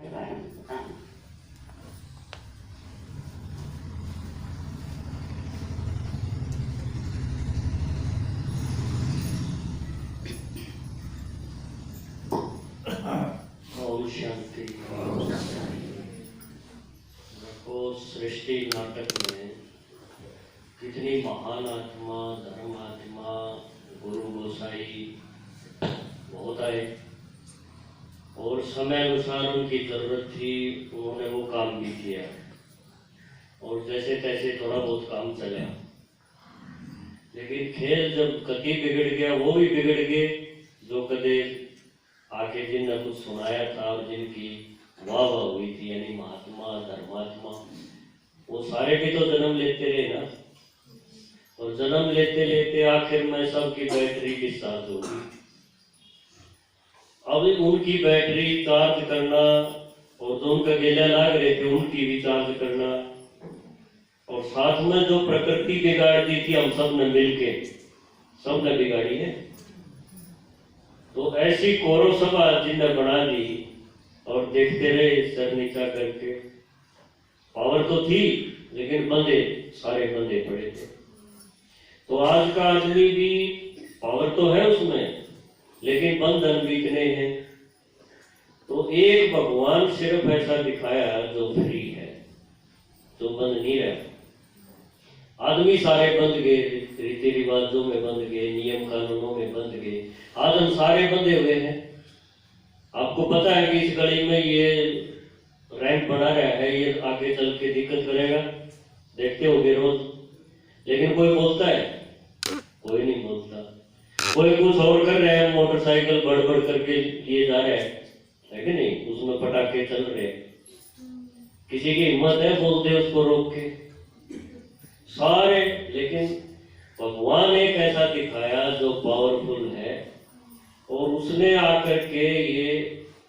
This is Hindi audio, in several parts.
ओम शांति। देखो, सृष्टि नाटक में कितनी महान आत्मा, धर्म आत्मा, गुरु गोसाई बहुत आए और समय अनुसार उनकी जरूरत थी, उन्होंने वो काम भी किया और जैसे तैसे थोड़ा बहुत काम चला। लेकिन खेल जब गति बिगड़ गया, वो भी बिगड़ गए जो कदे आके जिनने कुछ सुनाया था और जिनकी वाह वाह हुई थी, यानी महात्मा, धर्मात्मा, वो सारे भी तो जन्म लेते रहे ना। और जन्म लेते लेते आखिर में सबकी बैटरी डिस्चार्ज होगी। अब उनकी बैटरी चार्ज करना और जो उनका गेला लाग रहे थे उनकी भी चार्ज करना, और साथ में जो प्रकृति बिगाड़ दी थी हम सब ने मिलके, सब ने बिगाड़ी है। तो ऐसी कौरव सभा जिन्हें बना दी और देखते रहे सर नीचा करके। पावर तो थी लेकिन बंदे सारे बंदे पड़े थे। तो आज का आदमी भी पावर तो है उसमें, लेकिन बंधन भी इतने हैं। तो एक भगवान सिर्फ ऐसा दिखाया जो फ्री है, जो बंद नहीं रहा। आदमी सारे बंध गए, रीति रिवाजों में बंध गए, नियम कानूनों में बंध गए। आज हम सारे बंधे हुए हैं। आपको पता है कि इस गली में ये रैंप बना रहा है, ये आगे चल के दिक्कत करेगा, देखते होंगे रोज। लेकिन कोई बोलता है? कोई नहीं बोलता। कोई कुछ और कर रहा है, मोटरसाइकिल बड़बड़ करके लिए जा रहा है कि नहीं, उसमें पटाखे चल रहे हैं। किसी की हिम्मत है बोलते उसको रोक के सारे। लेकिन भगवान एक ऐसा दिखाया जो पावरफुल है और उसने आकर के ये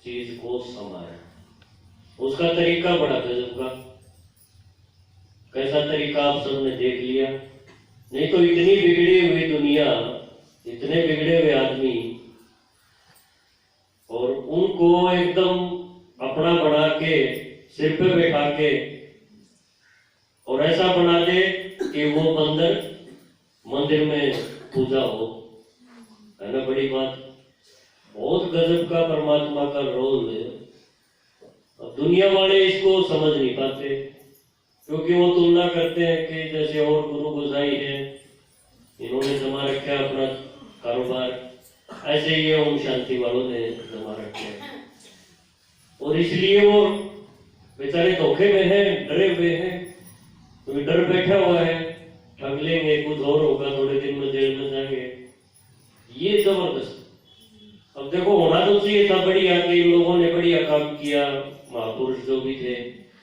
चीज को संभाला। उसका तरीका बड़ा गजब का। कैसा तरीका आप सबने देख लिया। नहीं तो इतनी बिगड़ी हुई दुनिया, इतने बिगड़े हुए आदमी, और उनको एकदम अपना बना के सिर पे बैठा के और ऐसा बना दे कि वो मंदिर में पूजा हो, है ना। बड़ी बात, बहुत गजब का परमात्मा का रोल है। अब दुनिया वाले इसको समझ नहीं पाते, क्योंकि वो तुलना करते हैं कि जैसे और गुरु गोसाई है, इन्होंने जमा रखा अपना कारोबार, ऐसे ही ओम शांति वालों ने जमा रखे। और इसलिए वो बेचारे धोखे में हैं, डरे हुए हैं। तो डर बैठा हुआ है, ठग लेंगे, कुछ और होगा, थोड़े दिन में जेल में जाएंगे। ये जबरदस्त। अब देखो, होना तो चाहिए था बढ़िया कि इन लोगों ने बढ़िया काम किया, महापुरुष जो भी थे।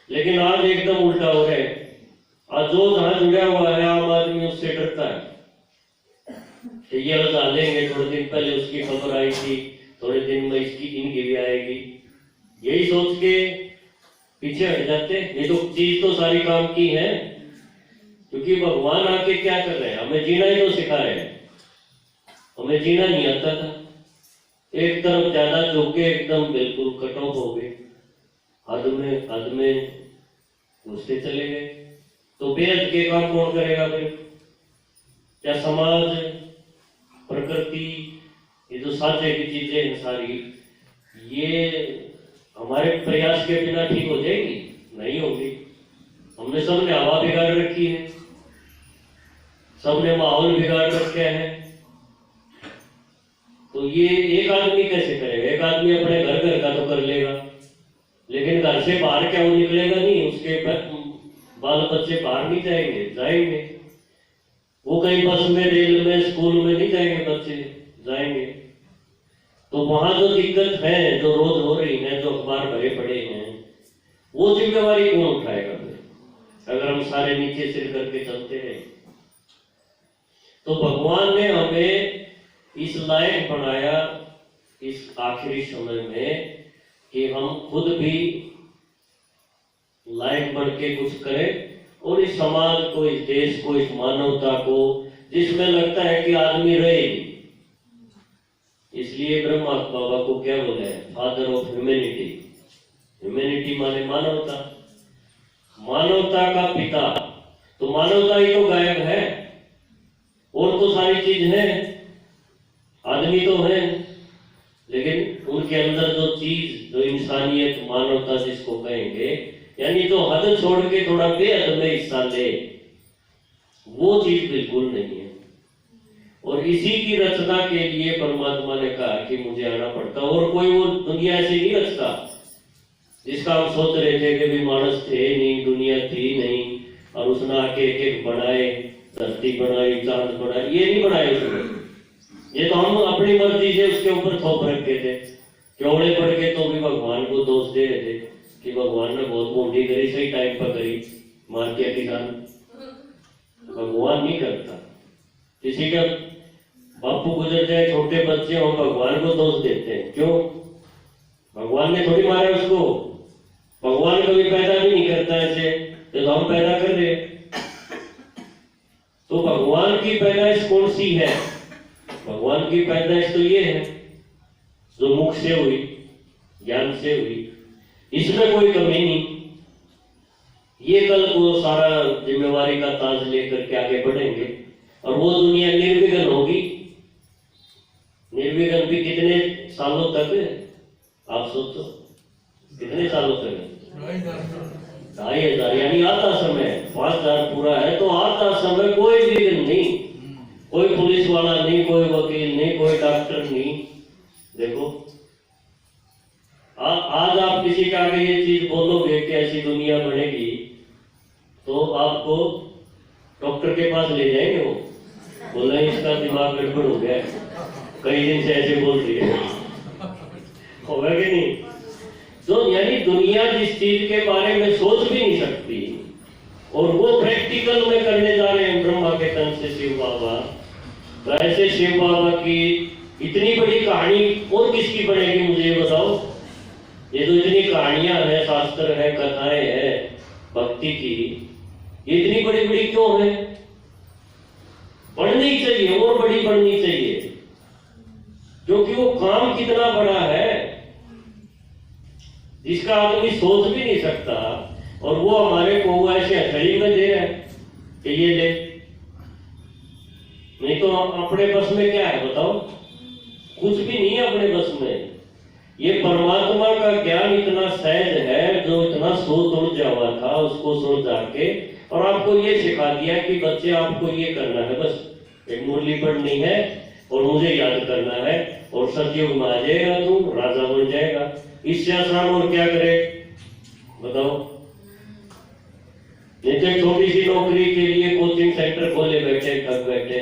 लेकिन आज एकदम उल्टा हो रहा है। आज जो जहां जुड़ा हुआ है आम आदमी उससे डरता है कि ये बता लेंगे। थोड़े दिन पहले उसकी खबर आई थी, थोड़े दिन में इनकी भी आएगी। यही सोच के पीछे हट जाते। ये तो चीज तो सारी काम की है, क्योंकि भगवान आके क्या कर रहे हैं, हमें जीना ही तो सिखा रहे हैं। हमें जीना नहीं आता था, एक तरफ ज्यादा झुके, एकदम बिल्कुल कट ऑफ हो गए, हद में घुसते चले गए। तो बेहद के काम कौन करेगा फिर? क्या समाज, प्रकृति, ये जो साझे की चीजें हैं सारी, ये हमारे प्रयास के बिना ठीक हो जाएगी? नहीं होगी। हमने सबने हवा बिगाड़ रखी है, सबने माहौल बिगाड़ रखे हैं। तो ये एक आदमी कैसे करेगा? एक आदमी अपने घर का तो कर लेगा, लेकिन घर से बाहर क्या वो निकलेगा नहीं? उसके बाल बच्चे बाहर नहीं जाएंगे। वो कहीं बस में, रेल में, स्कूल में नहीं जाएंगे, बच्चे जाएंगे। तो वहां जो दिक्कत है, जो रोज हो रही है, जो अखबार भरे पड़े हैं, वो जिम्मेवारी कौन उठाएगा फिर, अगर हम सारे नीचे सिर करके चलते रहे? तो भगवान ने हमें इस लायक बनाया इस आखिरी समय में कि हम खुद भी लायक बढ़ के कुछ करें, और इस समाज को, इस देश को, इस मानवता को, जिसमें लगता है कि आदमी रहेगी। इसलिए ब्रह्मा बाबा को क्या बोला है? Father of humanity. ह्यूमैनिटी माने मानवता, मानवता का पिता, तो मानवता ही तो गायब है, और तो सारी चीज है, आदमी तो है, लेकिन उनके अंदर जो चीज, जो इंसानियत, मानवता जिसको कहेंगे, यानी जो हद छोड़ के थोड़ा बेहद में हिस्सा ले, वो चीज बिल्कुल नहीं है। और इसी की रचना के लिए परमात्मा ने कहा कि मुझे आना पड़ता, और कोई वो दुनिया ऐसी नहीं रचता जिसका हम सोच रहे थे कि भी मानस थे नहीं, दुनिया थी नहीं, और उसने आके एक एक बनाए, धरती बनाई, चांद बनाए, ये नहीं बनाए उसने। ये तो हम अपनी मर्जी से उसके ऊपर थोप रखे थे। चौड़े पड़ के तो भी भगवान को दोष दे रहे थे कि भगवान ने बहुत मोटी करी, सही टाइम पर करी, मार के किसान। भगवान नहीं करता। किसी का बापू गुजर जाए, छोटे बच्चे हो, भगवान को दोष देते हैं। क्यों? भगवान ने थोड़ी मारा उसको। भगवान कभी पैदा भी नहीं करता ऐसे, तो हम पैदा कर रहे। तो भगवान की पैदाइश कौन सी है? भगवान की पैदाइश तो ये है जो मुख से हुई, ज्ञान से हुई, इसमें कोई कमी नहीं। ये कल को सारा जिम्मेवारी का ताज लेकर के आगे बढ़ेंगे, और वो दुनिया निर्विघ्न होगी। निर्विघ्न भी कितने सालों तक? आप सोचो कितने सालों तक? 2500, यानी आधा समय। 5000 पूरा है तो आधा समय कोई विघ्न नहीं, कोई पुलिस वाला नहीं, कोई वकील नहीं, कोई डॉक्टर नहीं। देखो आज आप किसी का आगे ये चीज बोलोगे कि ऐसी दुनिया बनेगी, तो आपको डॉक्टर के पास ले जाएंगे। वो बोले इसका दिमाग गड़बड़ हो गया है, कई दिन से ऐसे बोल रही है, होगा कि नहीं? तो यानी दुनिया जिस चीज के बारे में सोच भी नहीं सकती, और वो प्रैक्टिकल में करने जा रहे हैं ब्रह्मा के तन से शिव बाबा। तो ऐसे शिव बाबा की इतनी बड़ी कहानी और किसकी बनेगी, मुझे ये बताओ। ये तो इतनी कहानियां हैं, शास्त्र है, कथाएं हैं भक्ति की, ये इतनी बड़ी बड़ी क्यों है? बढ़नी चाहिए, और बड़ी बढ़नी चाहिए, क्योंकि वो काम कितना बड़ा है जिसका आदमी सोच भी नहीं सकता, और वो हमारे को ऐसे हथेली में दे रहा है कि ये ले। नहीं तो अपने बस में क्या है बताओ? कुछ भी नहीं है अपने बस में। ये परमात्मा का ज्ञान इतना सहज है, जो इतना सोच ऊर्जा हुआ था उसको सोच जाके, और आपको ये सिखा दिया कि बच्चे आपको ये करना है, बस एक मुरली पढ़नी है और मुझे याद करना है, और सतयुग में आ जाएगा, तू राजा बन जाएगा। इससे आसान और क्या करे बताओ? नहीं, छोटी सी नौकरी के लिए कोचिंग सेंटर खोले बैठे, थक बैठे,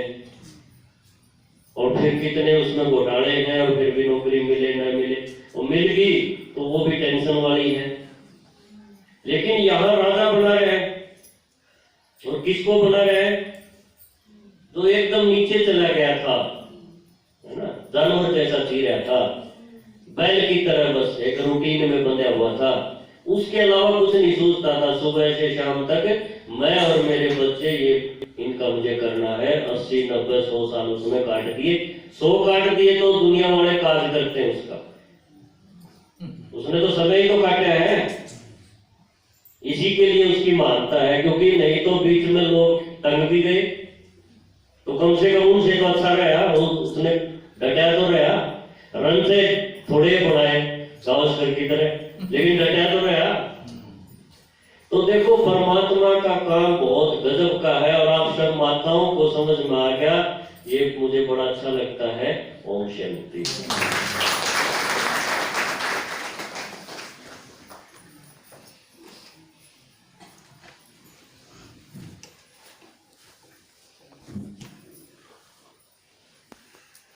और फिर कितने उसमें घोटाले हैं, और फिर भी नौकरी मिले ना मिले, और मिल गई तो वो भी टेंशन वाली है। लेकिन यहां राजा बना रहे हैं, और किसको बना रहे हैं? जो एकदम नीचे चला गया था, है ना, जानवर जैसा जी रहा था, बैल की तरह, बस एक रूटीन में बंधा हुआ था, उसके अलावा कुछ नहीं सोचता था। सुबह से शाम तक मैं और मेरे बच्चे, ये इनका मुझे करना है। 80, 90, 100 साल उसने काट दिए। 100 काट दिए तो दुनिया वाले काज करते हैं उसका, उसने तो समय ही तो काटा है। इसी के लिए उसकी मानता है, क्योंकि नहीं तो बीच में लोग तंग भी गए, तो कम से कम उनसे तो अच्छा रहा, उसने डटा तो रहा। रन से थोड़े बनाए गावस्कर की तरह, लेकिन डटा तो रहा। तो देखो परमात्मा का काम बहुत गजब का है, और आप सब माताओं को समझ में आ गया, ये मुझे बड़ा अच्छा लगता है। ओम शांति।